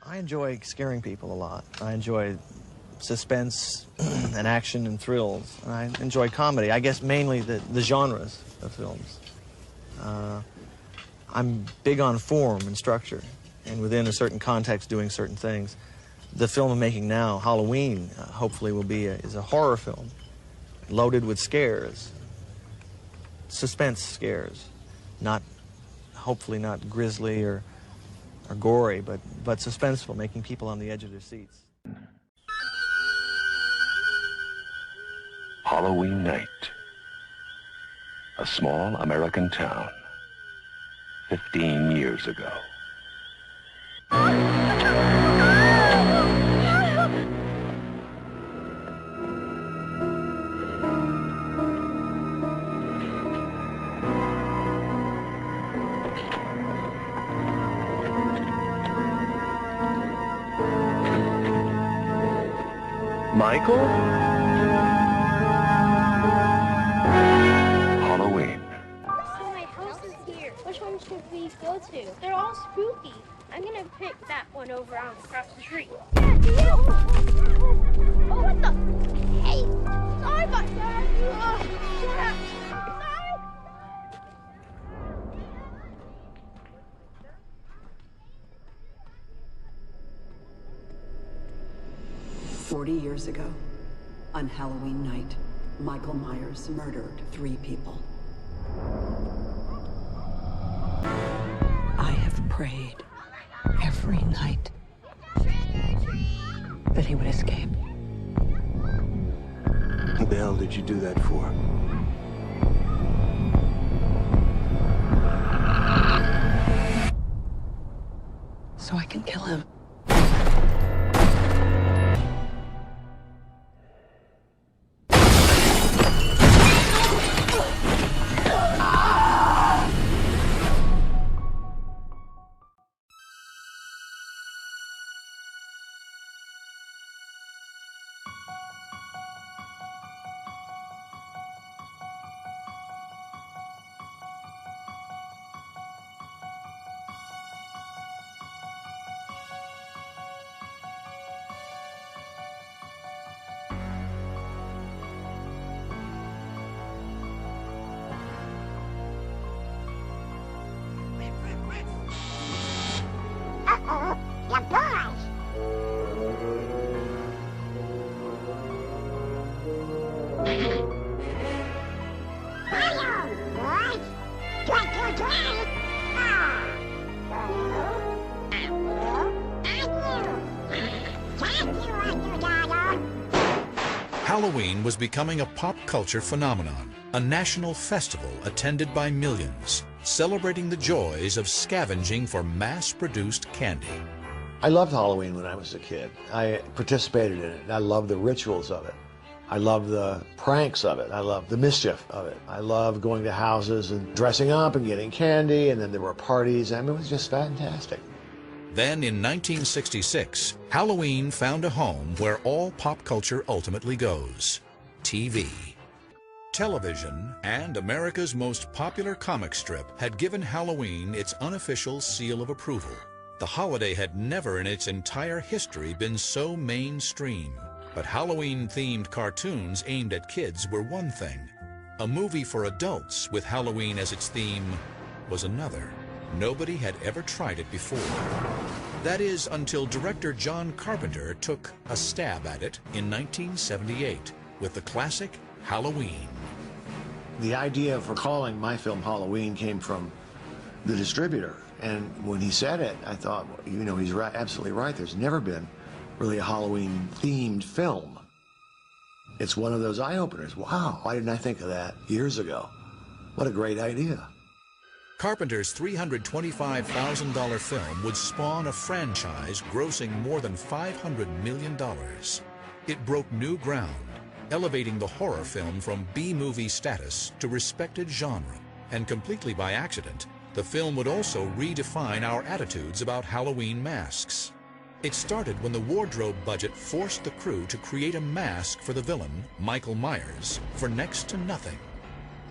I enjoy scaring people a lot. I enjoy suspense and action and thrills. And I enjoy comedy, I guess mainly the genres of films. I'm big on form and structure, and within a certain context doing certain things. The film I'm making now, Halloween, hopefully is a horror film, loaded with scares, suspense scares, hopefully not grisly or gory, but suspenseful, making people on the edge of their seats. Halloween night. A small American town. 15 years ago. Michael? Halloween. So my house is here. Which one should we go to? They're all spooky. I'm gonna pick that one over on across the street. Yeah, deal. Oh, what the? Hey, sorry about that. Sorry. 40 years ago, on Halloween night, Michael Myers murdered 3 people. I have prayed every night that he would escape. What the hell did you do that for? So I can kill him. You boys! Hello, boys! Trick or treat! Halloween was becoming a pop culture phenomenon, a national festival attended by millions, celebrating the joys of scavenging for mass-produced candy. I loved Halloween when I was a kid. I participated in it. I loved the rituals of it. I loved the pranks of it. I loved the mischief of it. I loved going to houses and dressing up and getting candy, and then there were parties. I mean, it was just fantastic. Then in 1966, Halloween found a home where all pop culture ultimately goes: TV. Television and America's most popular comic strip had given Halloween its unofficial seal of approval. The holiday had never in its entire history been so mainstream. But Halloween-themed cartoons aimed at kids were one thing. A movie for adults with Halloween as its theme was another. Nobody had ever tried it before. That is, until director John Carpenter took a stab at it in 1978 with the classic Halloween. The idea for calling my film Halloween came from the distributor. And when he said it, I thought, you know, he's right, absolutely right. There's never been really a Halloween-themed film. It's one of those eye-openers. Wow, why didn't I think of that years ago? What a great idea. Carpenter's $325,000 film would spawn a franchise grossing more than $500 million. It broke new ground, elevating the horror film from B-movie status to respected genre. And completely by accident, the film would also redefine our attitudes about Halloween masks. It started when the wardrobe budget forced the crew to create a mask for the villain, Michael Myers, for next to nothing.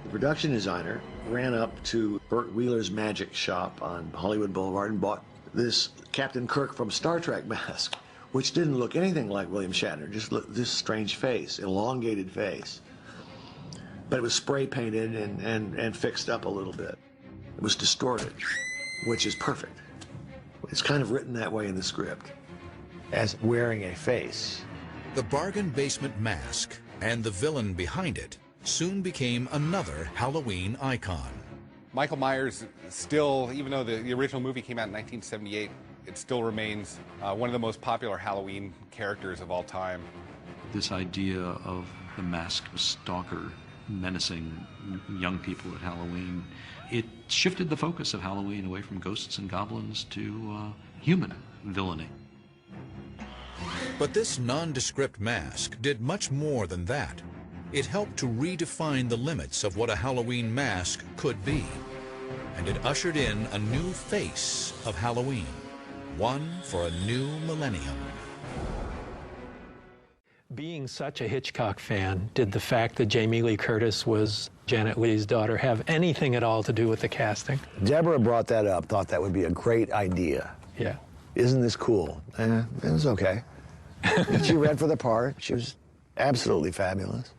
The production designer ran up to Burt Wheeler's magic shop on Hollywood Boulevard and bought this Captain Kirk from Star Trek mask, which didn't look anything like William Shatner, just looked this strange face, elongated face. But it was spray painted and fixed up a little bit. It was distorted, which is perfect. It's kind of written that way in the script, as wearing a face. The bargain basement mask and the villain behind it soon became another Halloween icon. Michael Myers still, even though the original movie came out in 1978, it still remains one of the most popular Halloween characters of all time. This idea of the masked stalker menacing young people at Halloween, it shifted the focus of Halloween away from ghosts and goblins to human villainy. But this nondescript mask did much more than that. It helped to redefine the limits of what a Halloween mask could be. And it ushered in a new face of Halloween, one for a new millennium. Being such a Hitchcock fan, did the fact that Jamie Lee Curtis was Janet Leigh's daughter have anything at all to do with the casting? Deborah brought that up, thought that would be a great idea. Yeah. Isn't this cool? It was okay. She read for the part. She was absolutely fabulous.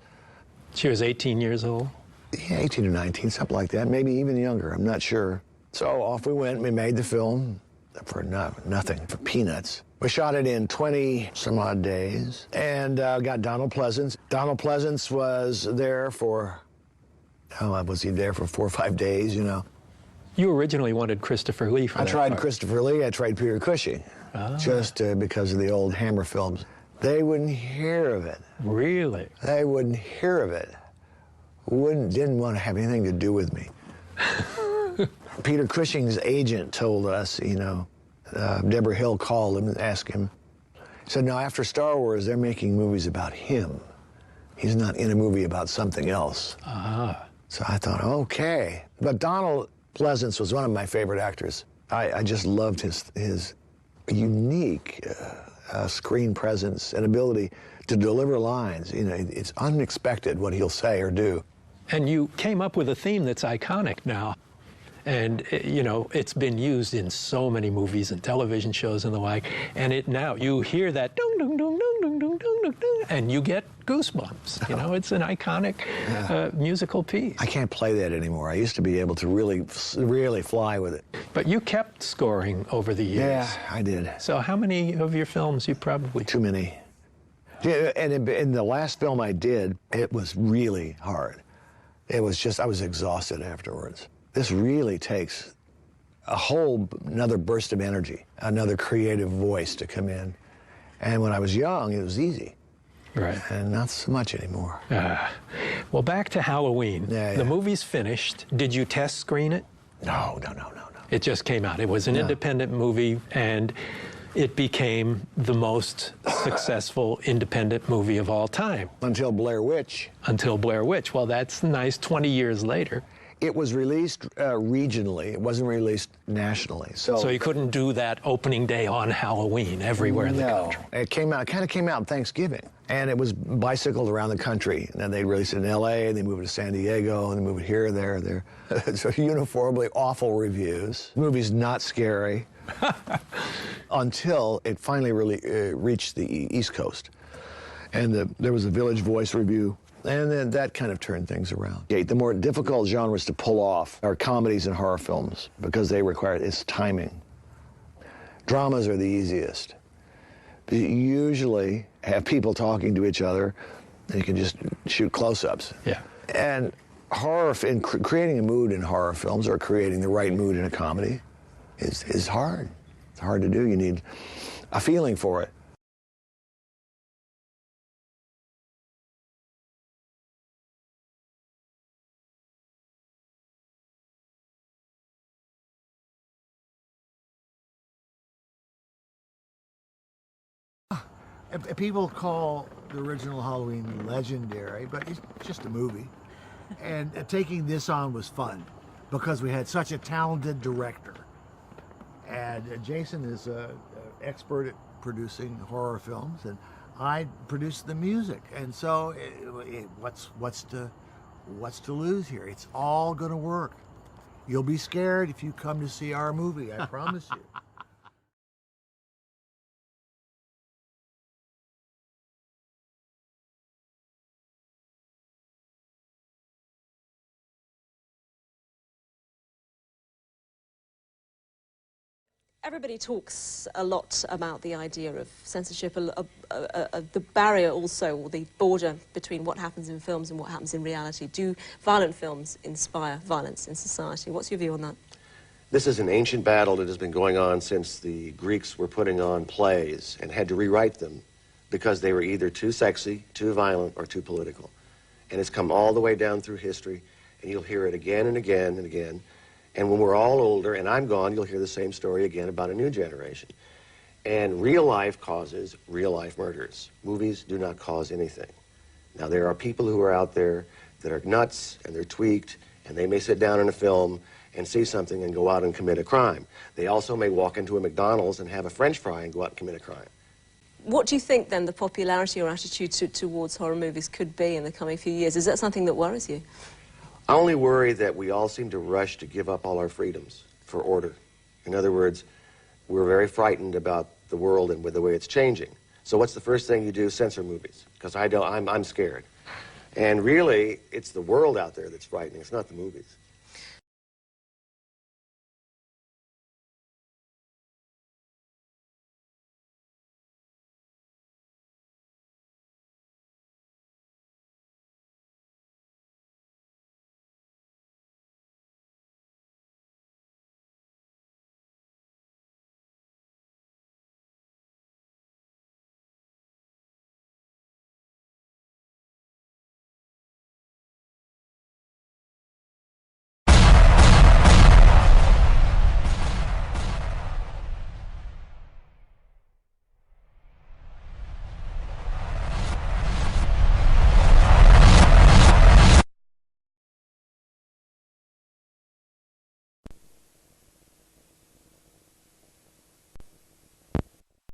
She was 18 years old? Yeah, 18 or 19, something like that. Maybe even younger, I'm not sure. So off we went. We made the film for nothing, for peanuts. We shot it in 20-some-odd days and got Donald Pleasance. Donald Pleasance was there for, was he there for 4 or 5 days, you know? You originally wanted Christopher Lee for that I tried part. Christopher Lee, I tried Peter Cushing, just because of the old Hammer films. They wouldn't hear of it. Really? They wouldn't hear of it. Didn't want to have anything to do with me. Peter Cushing's agent told us, Deborah Hill called him and asked him. He said, no, after Star Wars, they're making movies about him. He's not in a movie about something else. So I thought, okay. But Donald Pleasance was one of my favorite actors. I just loved his unique screen presence and ability to deliver lines. It's unexpected what he'll say or do. And you came up with a theme that's iconic now. And, it's been used in so many movies and television shows and the like. And now you hear that dung, dung, dung, dung, dung, dung, dung, dung, dung, and you get goosebumps. It's an iconic musical piece. I can't play that anymore. I used to be able to really, really fly with it. But you kept scoring over the years. Yeah, I did. So how many of your films you probably... Too many. Yeah, and in the last film I did, it was really hard. It was just, I was exhausted afterwards. This really takes another burst of energy, another creative voice to come in. And when I was young, it was easy. Right. And not so much anymore. Well, back to Halloween. Yeah. The movie's finished. Did you test screen it? No. It just came out. It was an independent movie, and it became the most successful independent movie of all time. Until Blair Witch. Until Blair Witch. Well, that's nice 20 years later. It was released regionally. It wasn't released nationally. So you couldn't do that opening day on Halloween everywhere in the country. It kind of came out on Thanksgiving. And it was bicycled around the country. And then they released it in L.A., and they moved it to San Diego, and they moved it here, there. So uniformly awful reviews. The movie's not scary. Until it finally really reached the East Coast. And there was a Village Voice review. And then that kind of turned things around. The more difficult genres to pull off are comedies and horror films because they require its timing. Dramas are the easiest. You usually have people talking to each other, and you can just shoot close-ups. Yeah. And creating a mood in horror films or creating the right mood in a comedy is hard. It's hard to do. You need a feeling for it. People call the original Halloween legendary, but it's just a movie. And taking this on was fun because we had such a talented director. And Jason is an expert at producing horror films, and I produced the music. And so what's to lose here? It's all going to work. You'll be scared if you come to see our movie, I promise you. Everybody talks a lot about the idea of censorship, the barrier also, or the border between what happens in films and what happens in reality. Do violent films inspire violence in society? What's your view on that? This is an ancient battle that has been going on since the Greeks were putting on plays and had to rewrite them because they were either too sexy, too violent, or too political. And it's come all the way down through history, and you'll hear it again and again and again. And when we're all older, and I'm gone, you'll hear the same story again about a new generation. And real life causes real life murders. Movies do not cause anything. Now, there are people who are out there that are nuts, and they're tweaked, and they may sit down in a film and see something and go out and commit a crime. They also may walk into a McDonald's and have a French fry and go out and commit a crime. What do you think, then, the popularity or attitude towards horror movies could be in the coming few years? Is that something that worries you? I only worry that we all seem to rush to give up all our freedoms for order. In other words, we're very frightened about the world and with the way it's changing. So what's the first thing you do? Censor movies, because I'm scared. And really, it's the world out there that's frightening. It's not the movies.